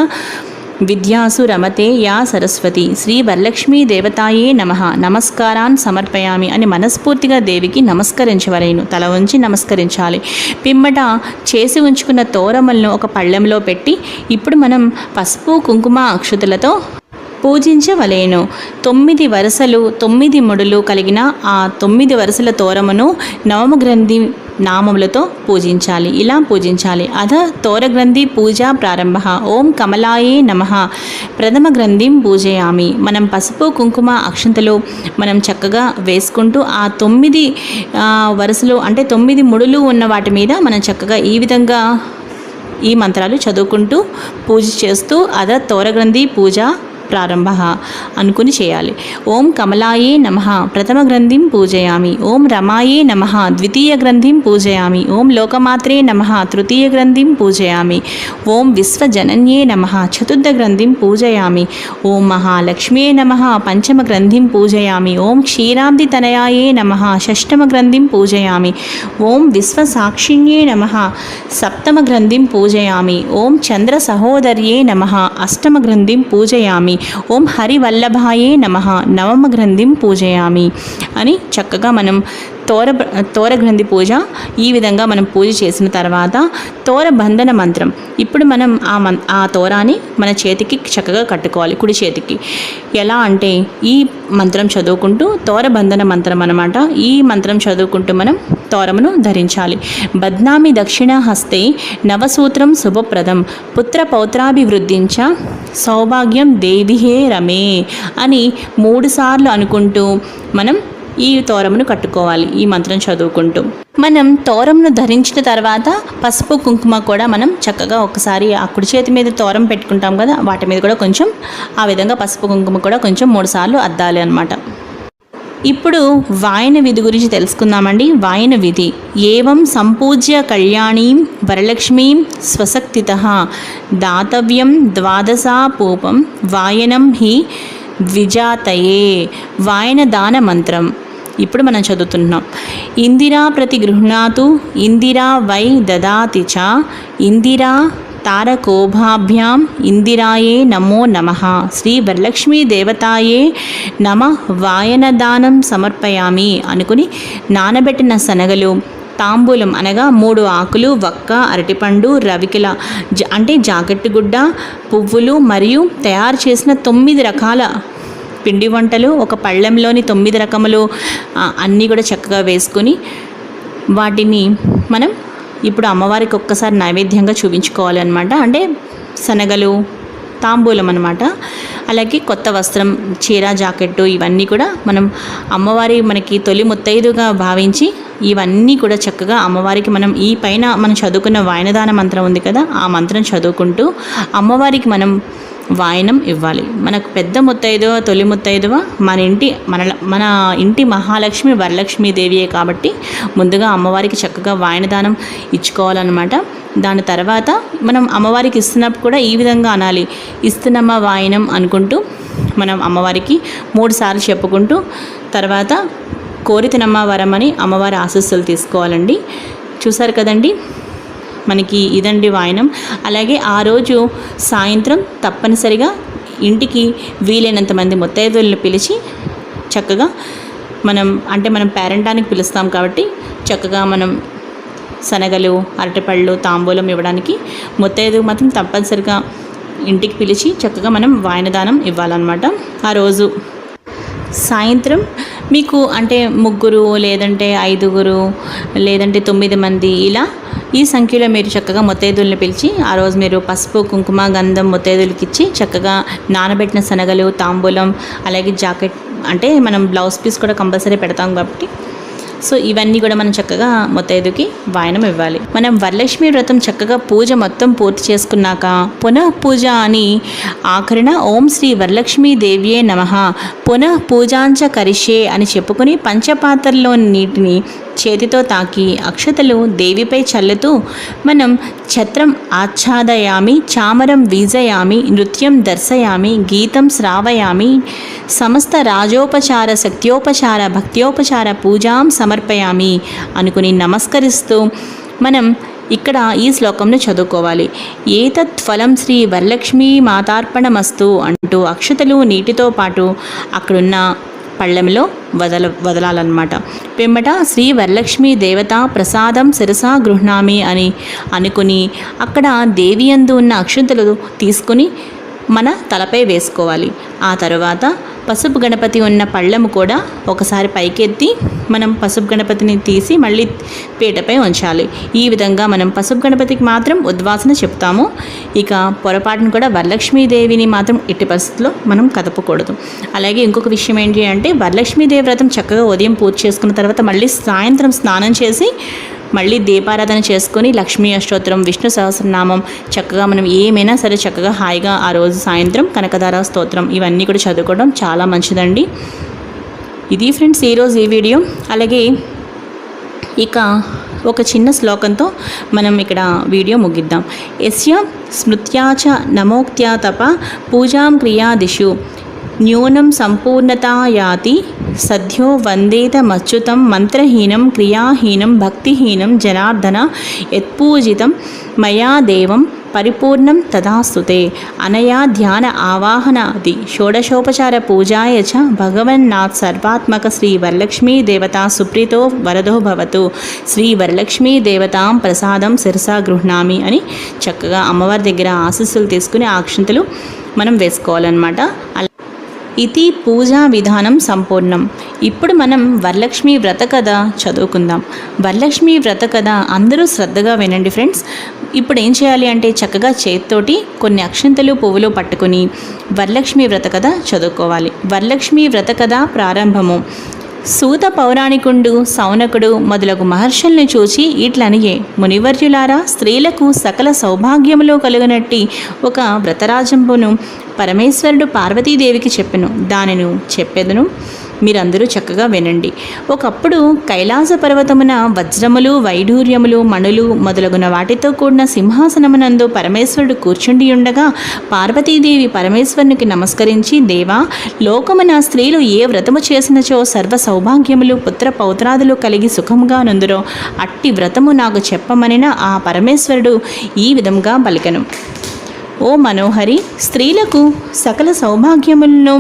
[SPEAKER 1] విద్యాసు రమతే యా సరస్వతి శ్రీ వరలక్ష్మీ దేవతాయే నమః నమస్కారాన్ సమర్పయామి అని మనస్ఫూర్తిగా దేవికి నమస్కరించవలేను. తల ఉంచి నమస్కరించాలి. పిమ్మట చేసి ఉంచుకున్న తోరములను ఒక పళ్ళెంలో పెట్టి ఇప్పుడు మనం పసుపు కుంకుమ అక్షతలతో పూజించవలేను. 9 వరుసలు 9 ముడులు కలిగిన ఆ 9 వరుసల తోరమును నవమగ్రంథి నామములతో పూజించాలి. ఇలా పూజించాలి. అధ తోరగ్రంథి పూజా ప్రారంభ. ఓం కమలాయే నమః ప్రథమ గ్రంథిం పూజయామి. మనం పసుపు కుంకుమ అక్షంతలు మనం చక్కగా వేసుకుంటూ ఆ 9 వరుసలు అంటే 9 ముడులు ఉన్న వాటి మీద మనం చక్కగా ఈ విధంగా ఈ మంత్రాలు చదువుకుంటూ పూజ చేస్తూ అధ తోరగ్రంథి పూజ ప్రారంభ అనుకుని చేయాలి. ఓం కమలాయే నమః ప్రథమ గ్రంథిం పూజయామి. ఓం రమాయే నమః ద్వితీయ గ్రంథిం పూజయామి. ఓం లోకమాత్రే నమః తృతీయ గ్రంథిం పూజయామి. ఓం విశ్వజనన్యే నమః చతుర్థ గ్రంథిం పూజయామి. ఓం మహాలక్ష్మ్యే నమః పంచమ గ్రంథిం పూజయామి. ఓం క్షీరాబ్ది తనయాయే నమః షష్టమ గ్రంథిం పూజయామి. ఓం విశ్వసాక్షిణ్యే నమః సప్తమ గ్రంథిం పూజయామి. ఓం చంద్ర సహోదర్యే నమః అష్టమ గ్రంథిం పూజయామి. ఓం హరివల్లభాయే నమః నవమ గ్రంథిం పూజయామి అని చక్కగా మనం తోరగ్రంథి పూజ ఈ విధంగా మనం పూజ చేసిన తర్వాత తోరబంధన మంత్రం. ఇప్పుడు మనం ఆ తోరాన్ని మన చేతికి చక్కగా కట్టుకోవాలి, కుడి చేతికి. ఎలా అంటే ఈ మంత్రం చదువుకుంటూ తోరబంధన మంత్రం అన్నమాట. ఈ మంత్రం చదువుకుంటూ మనం తోరమును ధరించాలి. బద్నామి దక్షిణ హస్తే నవసూత్రం శుభప్రదం పుత్ర పౌత్రాభివృద్ధించ సౌభాగ్యం దేవిహే రమే అని 3 సార్లు అనుకుంటూ మనం ఈ తోరమును కట్టుకోవాలి. ఈ మంత్రం చదువుకుంటూ మనం తోరంను ధరించిన తర్వాత పసుపు కుంకుమ కూడా మనం చక్కగా ఒకసారి ఆ కుడి చేతి మీద తోరం పెట్టుకుంటాం కదా, వాటి మీద కూడా కొంచెం ఆ విధంగా పసుపు కుంకుమ కూడా కొంచెం 3 సార్లు అద్దాలి అన్నమాట. ఇప్పుడు వాయన విధి గురించి తెలుసుకుందామండి. వాయన విధి ఏవం సంపూజ్య కళ్యాణీం వరలక్ష్మీం స్వశక్తితః దాతవ్యం ద్వాదశాపూపం వాయనం హి ద్విజాతయే. వాయన దాన మంత్రం ఇప్పుడు మనం చదువుతున్నాం. ఇందిరా ప్రతి గృహ్ణాతు ఇందిరా వై దదాతి చ ఇందిరా తారకోభాభ్యాం ఇందిరాయే నమో నమః శ్రీ వరలక్ష్మీ దేవతాయే నమ వాయనదానం సమర్పయామి అనుకుని నానబెట్టిన శనగలు, తాంబూలం అనగా 3 ఆకులు, వక్క, అరటిపండు, రవికెల అంటే జాకెట్టు గుడ్డ, పువ్వులు మరియు తయారు చేసిన 9 రకాల పిండి వంటలు, ఒక పళ్ళెంలోని 9 రకములు అన్నీ కూడా చక్కగా వేసుకొని వాటిని మనం ఇప్పుడు అమ్మవారికి ఒక్కసారి నైవేద్యంగా చూపించుకోవాలి అనమాట. అంటే శనగలు, తాంబూలం అనమాట. అలాగే కొత్త వస్త్రం, చీర, జాకెట్టు ఇవన్నీ కూడా మనం అమ్మవారి మనకి తొలి ముత్తైదుగా భావించి ఇవన్నీ కూడా చక్కగా అమ్మవారికి మనం ఈ పైన మనం చదువుకున్న వాయనదాన మంత్రం ఉంది కదా, ఆ మంత్రం చదువుకుంటూ అమ్మవారికి మనం వాయనం ఇవ్వాలి. మనకు పెద్ద ముత్తైదువ, తొలి ముత్తైదువ మన ఇంటి మహాలక్ష్మి వరలక్ష్మీదేవియే కాబట్టి ముందుగా అమ్మవారికి చక్కగా వాయనదానం ఇచ్చుకోవాలన్నమాట. దాని తర్వాత మనం అమ్మవారికి ఇస్తున్నప్పుడు కూడా ఈ విధంగా అనాలి. ఇస్తున్నమ్మ వాయనం అనుకుంటూ మనం అమ్మవారికి 3 సార్లు చెప్పుకుంటూ తర్వాత కోరితనమ్మ వరం అని అమ్మవారి ఆశీస్సులు తీసుకోవాలండి. చూసారు కదండి, మనకి ఇదండి వాయనం. అలాగే ఆ రోజు సాయంత్రం తప్పనిసరిగా ఇంటికి వీలైనంత మంది ముత్తైదువులను పిలిచి చక్కగా మనం పేరంటానికి పిలుస్తాం కాబట్టి చక్కగా మనం శనగలు, అరటిపళ్ళు, తాంబూలం ఇవ్వడానికి ముత్తైదువు మాత్రం తప్పనిసరిగా ఇంటికి పిలిచి చక్కగా మనం వాయనదానం ఇవ్వాలన్నమాట. ఆ రోజు సాయంత్రం మీకు అంటే 3 లేదంటే 5 లేదంటే 9 మంది ఇలా ఈ సంఖ్యలో మీరు చక్కగా ముత్తైదువులను పిలిచి ఆ రోజు మీరు పసుపు, కుంకుమ, గంధం ముత్తైదువులకి ఇచ్చి చక్కగా నానబెట్టిన శనగలు, తాంబూలం అలాగే జాకెట్ అంటే మనం బ్లౌజ్ పీస్ కూడా కంపల్సరీ పెడతాం కాబట్టి సో ఇవన్నీ కూడా మనం చక్కగా ముత్తైదుకి వాయనం ఇవ్వాలి. మనం వరలక్ష్మి వ్రతం చక్కగా పూజ మొత్తం పూర్తి చేసుకున్నాక పునః పూజ అని ఆఖరిన ఓం శ్రీ వరలక్ష్మీ దేవ్యే నమః పునః పూజాంచ కరిష్యే అని చెప్పుకుని పంచపాత్రలోని నీటిని చేతితో తాకి అక్షతలు దేవిపై చల్లుతూ మనం ఛత్రం ఆచ్ఛాదయామి, చామరం వీజయామి, నృత్యం దర్శయామి, గీతం శ్రావయామి, సమస్త రాజోపచార, శక్త్యోపచార, భక్త్యోపచార పూజాం సమర్పయామి అనుకుని నమస్కరిస్తూ మనం ఇక్కడ ఈ శ్లోకంను చదువుకోవాలి. ఏతత్ ఫలం శ్రీ వరలక్ష్మీ మాతార్పణమస్తు అంటూ అక్షతలు నీటితో పాటు అక్కడున్న పళ్ళెంలో వదలాలన్నమాట. పిమ్మట శ్రీ వరలక్ష్మీ దేవత ప్రసాదం శిరసా గృహ్ణామి అని అనుకుని అక్కడ దేవియందు ఉన్న అక్షంతలు తీసుకుని మన తలపై వేసుకోవాలి. ఆ తర్వాత పసుపు గణపతి ఉన్న పళ్ళెము కూడా ఒకసారి పైకెత్తి మనం పసుపు గణపతిని తీసి మళ్ళీ పీటపై ఉంచాలి. ఈ విధంగా మనం పసుపు గణపతికి మాత్రం ఉద్వాసన చెప్తాము. ఇక పొరపాటును కూడా వరలక్ష్మీదేవిని మాత్రం ఎట్టి పరిస్థితుల్లో మనం కదపకూడదు. అలాగే ఇంకొక విషయం ఏంటి అంటే వరలక్ష్మీదేవి వ్రతం చక్కగా ఉదయం పూజ చేసుకున్న తర్వాత మళ్ళీ సాయంత్రం స్నానం చేసి మళ్ళీ దీపారాధన చేసుకొని లక్ష్మీ అష్టోత్తరం, విష్ణు సహస్రనామం చక్కగా మనం ఏమైనా సరే చక్కగా హాయిగా ఆ రోజు సాయంత్రం కనకదార స్తోత్రం ఇవన్నీ కూడా చదువుకోవడం చాలా మంచిదండి. ఇది ఫ్రెండ్స్ ఈరోజు ఈ వీడియో. అలాగే ఇక ఒక చిన్న శ్లోకంతో మనం ఇక్కడ వీడియో ముగిద్దాం. యస్య స్మృత్యాచ నమోక్త్యా తప పూజాం క్రియాదిషు న్యూనం సంపూర్ణతా యాతి సద్యో వందేతమచ్యుతం మంత్రహీనం క్రియాహీనం భక్తిహీనం జనార్దన యత్పూజితం మయా దేవం పరిపూర్ణం తదాస్తుతే అనయా ధ్యాన ఆవాహనాది షోడశోపచార పూజాయ చ భగవన్నాథ్ సర్వాత్మక శ్రీ వరలక్ష్మీ దేవతా సుప్రీతో వరదో భవతు శ్రీ వరలక్ష్మీ దేవతాం ప్రసాదం శిరసా గృహ్ణామి అని చక్కగా అమ్మవారి దగ్గర ఆశీస్సులు తీసుకుని ఆ అక్షంతలు మనం వేసుకోవాలన్నమాట. ఇది పూజా విధానం సంపూర్ణం. ఇప్పుడు మనం వరలక్ష్మి వ్రత కథ చదువుకుందాం. వరలక్ష్మి వ్రత కథ అందరూ శ్రద్ధగా వినండి ఫ్రెండ్స్. ఇప్పుడు ఏం చేయాలి అంటే చక్కగా చేతితోటి కొన్ని అక్షంతలు పువ్వులు పట్టుకుని వరలక్ష్మి వ్రత కథ చదువుకోవాలి. వరలక్ష్మి వ్రత కథ ప్రారంభము. సూత పౌరాణికుండు సౌనకుడు మొదలగు మహర్షుల్ని చూచి ఇట్లనియే, మునివర్యులారా, స్త్రీలకు సకల సౌభాగ్యములు కలుగునట్టి ఒక వ్రతరాజంబును పరమేశ్వరుడు పార్వతీదేవికి చెప్పెను. దానిని చెప్పెదను, మీరందరూ చక్కగా వినండి. ఒకప్పుడు కైలాస పర్వతమున వజ్రములు, వైఢూర్యములు, మణులు మొదలగున వాటితో కూడిన సింహాసనమునందు పరమేశ్వరుడు కూర్చుండి ఉండగా పార్వతీదేవి పరమేశ్వరునికి నమస్కరించి, దేవా, లోకమున స్త్రీలు ఏ వ్రతము చేసినచో సర్వ సౌభాగ్యములు, పుత్ర పౌత్రాదులు కలిగి సుఖముగా నుందురో అట్టి వ్రతము నాకు చెప్పమనిన ఆ పరమేశ్వరుడు ఈ విధంగా పలికెను. ఓ మనోహరి, స్త్రీలకు సకల సౌభాగ్యములను,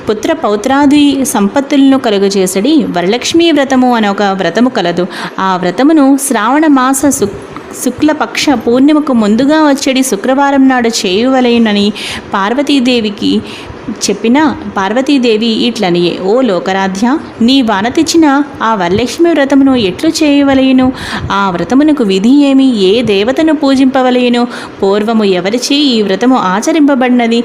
[SPEAKER 1] పుత్ర పౌత్రాది సంపత్తులను కలుగజేసడి వరలక్ష్మీ వ్రతము అనే ఒక వ్రతము కలదు. ఆ వ్రతమును శ్రావణ మాస శుక్లపక్ష పూర్ణిమకు ముందుగా వచ్చేది శుక్రవారం నాడు చేయువలెనని పార్వతీదేవికి చెప్పిన పార్వతీదేవి ఇట్లనియే, ఓ లోకరాధ్య, నీ వానతిచ్చిన ఆ వరలక్ష్మి వ్రతమును ఎట్లు చేయవలయును? ఆ వ్రతమునకు విధి ఏమి? ఏ దేవతను పూజింపవలయును? పూర్వము ఎవరిచే ఈ వ్రతము ఆచరింపబడినది?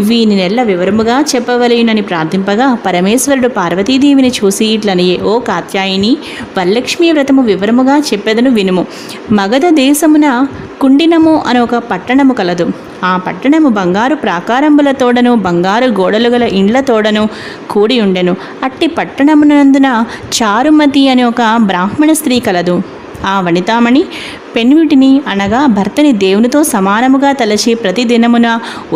[SPEAKER 1] వీని నెల్ల వివరముగా చెప్పవలయునని ప్రార్థింపగా పరమేశ్వరుడు పార్వతీదేవిని చూసి ఇట్లనియే, ఓ కాత్యాయిని, వరలక్ష్మీ వ్రతము వివరముగా చెప్పెదను వినుము. మగధ దేశమున కుండినము అనే ఒక పట్టణము కలదు. ఆ పట్టణము బంగారు ప్రాకారంబులతోడను బంగారు గోడలు గల ఇండ్లతోడను కూడి ఉండెను. అట్టి పట్టణమునందున చారుమతి అనే ఒక బ్రాహ్మణ స్త్రీ కలదు. ఆ వనితామణి పెన్విటిని అనగా భర్తని దేవునితో సమానముగా తలచి ప్రతిదినమున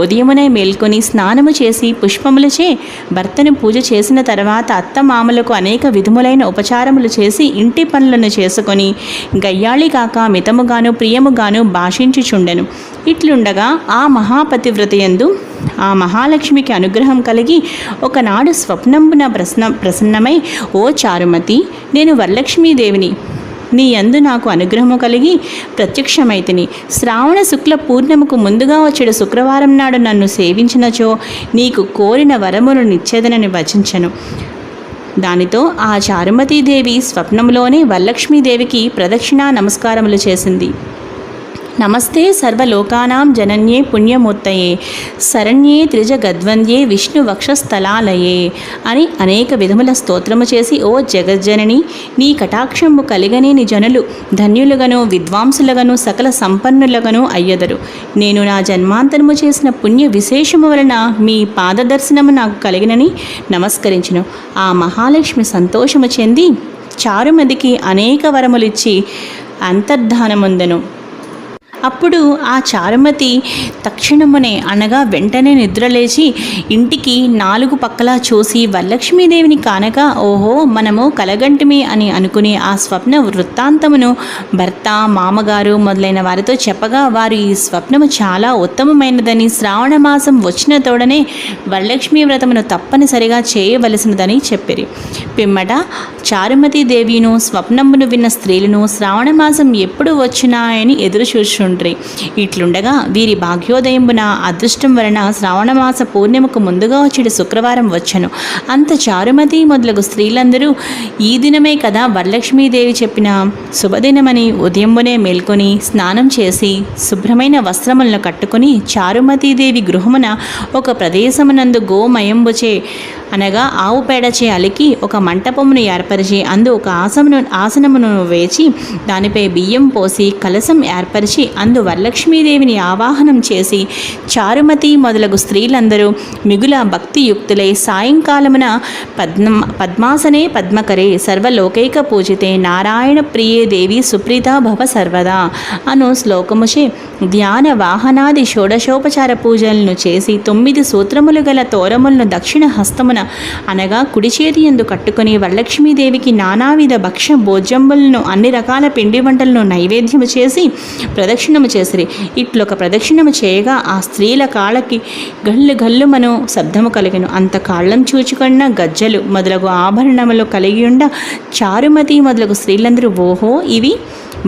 [SPEAKER 1] ఉదయమునే మేల్కొని స్నానము చేసి పుష్పములచే భర్తను పూజ చేసిన తర్వాత అత్తమామలకు అనేక విధములైన ఉపచారములు చేసి ఇంటి పనులను చేసుకొని గయ్యాళి కాక మితముగాను ప్రియముగాను భాషించుచుండెను. ఇట్లుండగా ఆ మహాపతివ్రతయందు ఆ మహాలక్ష్మికి అనుగ్రహం కలిగి ఒకనాడు స్వప్నంబున ప్రసన్నమై, ఓ చారుమతి, నేను వరలక్ష్మీదేవిని, నీ యందు నాకు అనుగ్రహము కలిగి ప్రత్యక్షమైతిని. శ్రావణ శుక్ల పూర్ణిమకు ముందుగా వచ్చేడు శుక్రవారం నాడు నన్ను సేవించినచో నీకు కోరిన వరమును నిచ్చేదనని వచించను. దానితో ఆ చారుమతీదేవి స్వప్నంలోనే వరలక్ష్మీదేవికి ప్రదక్షిణా నమస్కారములు చేసింది. నమస్తే సర్వలోకానాం జనన్యే పుణ్యమూర్తయే శరణ్యే త్రిజగద్వంద్యే విష్ణు వక్షస్థలాలయే అని అనేక విధముల స్తోత్రము చేసి, ఓ జగజ్జనని, నీ కటాక్షము కలిగనే నీ జనులు ధన్యులుగను విద్వాంసులుగను సకల సంపన్నులుగను అయ్యదరు. నేను నా జన్మాంతరము చేసిన పుణ్య విశేషము వలన మీ పాదదర్శనము నాకు కలిగినని నమస్కరించును. ఆ మహాలక్ష్మి సంతోషము చెంది చారుమతికి అనేక వరములిచ్చి అంతర్ధానముందెను. అప్పుడు ఆ చారుమతి తక్షణమునే అనగా వెంటనే నిద్రలేచి ఇంటికి నాలుగు పక్కలా చూసి వరలక్ష్మీదేవిని కానక, ఓహో, మనము కలగంటిమి అని అనుకుని ఆ స్వప్న వృత్తాంతమును భర్త, మామగారు మొదలైన వారితో చెప్పగా వారు ఈ స్వప్నము చాలా ఉత్తమమైనదని, శ్రావణ మాసం వచ్చిన తోడనే వరలక్ష్మీ వ్రతమును తప్పనిసరిగా చేయవలసినదని చెప్పిరి. పిమ్మట చారుమతీదేవిను స్వప్నమును విన్న స్త్రీలను శ్రావణ మాసం ఎప్పుడు వచ్చినాయని ఎదురు చూచుండ్రి. ఇట్లుండగా వీరి భాగ్యోదయంబున అదృష్టం వలన శ్రావణమాస పూర్ణిమకు ముందుగా వచ్చేడు శుక్రవారం వచ్చెను. అంత చారుమతి మొదలగు స్త్రీలందరూ ఈ దినమే కదా వరలక్ష్మీదేవి చెప్పిన శుభదినమని ఉదయంబునే మేల్కొని స్నానం చేసి శుభ్రమైన వస్త్రములను కట్టుకుని చారుమతీదేవి గృహమున ఒక ప్రదేశమునందు గోమయంబుచే అనగా ఆవు పేడచే అలికి ఒక మంటపమును ఏర్పరిచి అందు ఒక ఆసనమును వేచి దానిపై బియ్యం పోసి కలశం ఏర్పరిచి అందు వరలక్ష్మీదేవిని ఆవాహనం చేసి చారుమతి మొదలగు స్త్రీలందరూ మిగుల భక్తియుక్తులై సాయంకాలమున పద్మాసనే పద్మకరే సర్వలోకైక పూజితే నారాయణ ప్రియే దేవి సుప్రీత భవ సర్వదా అను శ్లోకముచే ధ్యాన వాహనాది షోడశోపచార పూజలను చేసి 9 సూత్రములు గల తోరములను దక్షిణ హస్తమున అనగా కుడి చేతి యందు కట్టుకుని వరలక్ష్మీదేవికి నానావిధ భక్ష భోజ్యంబులను అన్ని రకాల పిండి వంటలను నైవేద్యము చేసి ప్రదక్షిణము చేసిరి. ఇట్లొక ప్రదక్షిణము చేయగా ఆ స్త్రీల కాళ్ళకి గల్లు గల్లుమను శబ్దము కలిగెను. అంత కాళ్ళం చూచుకున్న గజ్జలు మొదలగు ఆభరణములు కలిగి ఉండ చారుమతి మొదలగు స్త్రీలందరూ, ఓహో, ఇవి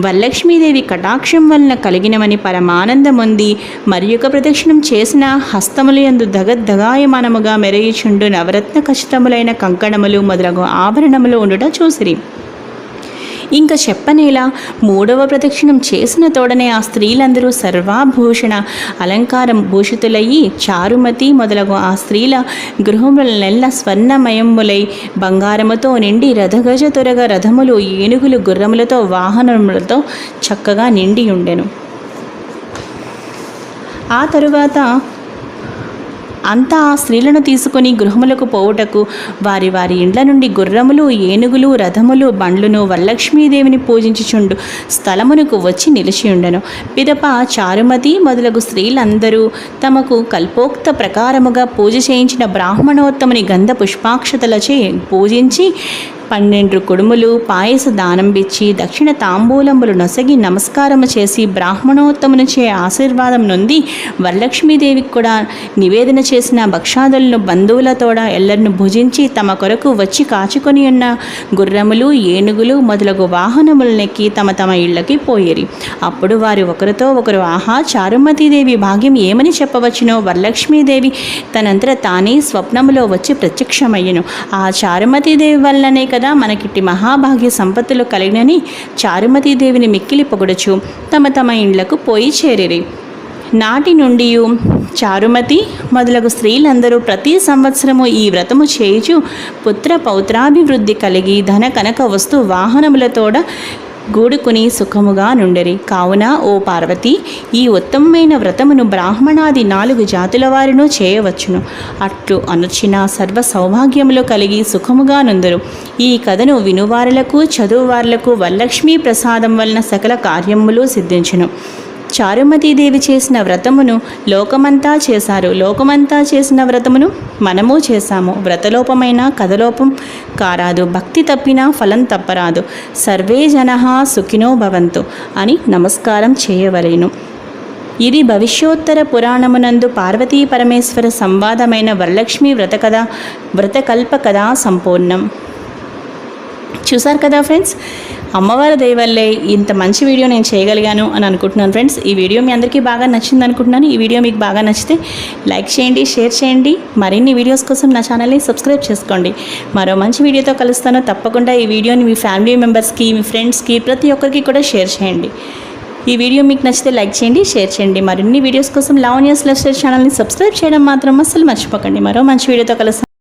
[SPEAKER 1] వరలక్ష్మీదేవి కటాక్షం వలన కలిగినమని పరమానందముంది. మరి యొక్క ప్రదక్షిణం చేసిన హస్తములు యందు దగద్దగాయమానముగా మెరయుచుండు నవరత్న ఖచ్చితములైన కంకణములు మొదలగు ఆభరణములు ఉండుట చూసిరి. ఇంకా చెప్పనేలా మూడవ ప్రదక్షిణం చేసిన తోడనే ఆ స్త్రీలందరూ సర్వాభూషణ అలంకారం భూషితులయ్యి చారుమతి మొదలగు ఆ స్త్రీల గృహములనెల్ల స్వర్ణమయములై బంగారముతో నిండి రథగజ త్వరగ రథములు ఏనుగులు గుర్రములతో వాహనములతో చక్కగా నిండి ఉండెను. ఆ తరువాత అంతా ఆ స్త్రీలను తీసుకుని గృహములకు పోవుటకు వారి వారి ఇండ్ల నుండి గుర్రములు ఏనుగులు రథములు బండ్లును వరలక్ష్మీదేవిని పూజించుచుండు స్థలమునకు వచ్చి నిలిచియుండెను. పిదప చారుమతి మొదలగు స్త్రీలందరూ తమకు కల్పోక్త ప్రకారముగా పూజ చేయించిన బ్రాహ్మణోత్తముని గంధ పుష్పాక్షతలచే పూజించి 12 కుడుములు పాయస దానంబిచ్చి దక్షిణ తాంబూలములు నొసగి నమస్కారము చేసి బ్రాహ్మణోత్తమునిచే ఆశీర్వాదం నొంది వరలక్ష్మీదేవికి కూడా నివేదన చేసిన భక్షాదులను బంధువులతోడ ఎల్లరిని భుజించి తమ కొరకు వచ్చి కాచుకొని ఉన్న గుర్రములు ఏనుగులు మొదలగు వాహనములనెక్కి తమ తమ ఇళ్ళకి పోయేరి. అప్పుడు వారు ఒకరితో ఒకరు ఆహా చారుమతీదేవి భాగ్యం ఏమని చెప్పవచ్చునో వరలక్ష్మీదేవి తనంతట తానే స్వప్నములో వచ్చి ప్రత్యక్షమయ్యను. ఆ చారుమతీదేవి వల్లనే కదా మనకిట్టి మహాభాగ్య సంపత్తులు కలిగినని చారుమతీదేవిని మిక్కిలి పొగడుచు తమ తమ ఇండ్లకు పోయి చేరిరి. నాటి నుండి చారుమతి మొదలగు స్త్రీలందరూ ప్రతి సంవత్సరము ఈ వ్రతము చేయుచు పుత్ర పౌత్రాభివృద్ధి కలిగి ధన కనక వస్తు వాహనములతోడ గూడుకుని సుఖముగా నుండెరి. కావున ఓ పార్వతి, ఈ ఉత్తమమైన వ్రతమును బ్రాహ్మణాది 4 జాతుల వారిను చేయవచ్చును. అట్లు అనుచిన సర్వ సౌభాగ్యములు కలిగి సుఖముగా నుందరు. ఈ కథను వినువారులకు చదువువారులకు వరలక్ష్మీ ప్రసాదం వలన సకల కార్యములు సిద్ధించును. చారుమతీదేవి చేసిన వ్రతమును లోకమంతా చేశారు. లోకమంతా చేసిన వ్రతమును మనము చేశాము. వ్రతలోపమైన కథలోపం కారాదు. భక్తి తప్పినా ఫలం తప్పరాదు. సర్వే జనః సుఖినో భవంతు అని నమస్కారం చేయవలెను. ఇది భవిష్యోత్తర పురాణమునందు పార్వతీ పరమేశ్వర సంవాదమైన వరలక్ష్మి వ్రతకల్ప కథా సంపూర్ణం. చూసారు కదా ఫ్రెండ్స్, అమ్మవారి దయ వల్లే ఇంత మంచి వీడియో నేను చేయగలిగాను అని అనుకుంటున్నాను ఫ్రెండ్స్. ఈ వీడియో మీ అందరికీ బాగా నచ్చింది అనుకుంటున్నాను. ఈ వీడియో మీకు బాగా నచ్చితే లైక్ చేయండి, షేర్ చేయండి. మరిన్ని వీడియోస్ కోసం నా ఛానల్ని సబ్స్క్రైబ్ చేసుకోండి. మరో మంచి వీడియోతో కలుస్తాను. తప్పకుండా ఈ వీడియోని మీ ఫ్యామిలీ మెంబర్స్కి, మీ ఫ్రెండ్స్కి, ప్రతి ఒక్కరికి కూడా షేర్ చేయండి. ఈ వీడియో మీకు నచ్చితే లైక్ చేయండి, షేర్ చేయండి. మరిన్ని వీడియోస్ కోసం లావణ్యాస్ లైఫ్ స్టైల్ ఛానల్ని సబ్స్క్రైబ్ చేయడం మాత్రం అస్సలు మర్చిపోకండి. మరో మంచి వీడియోతో కలుస్తాను.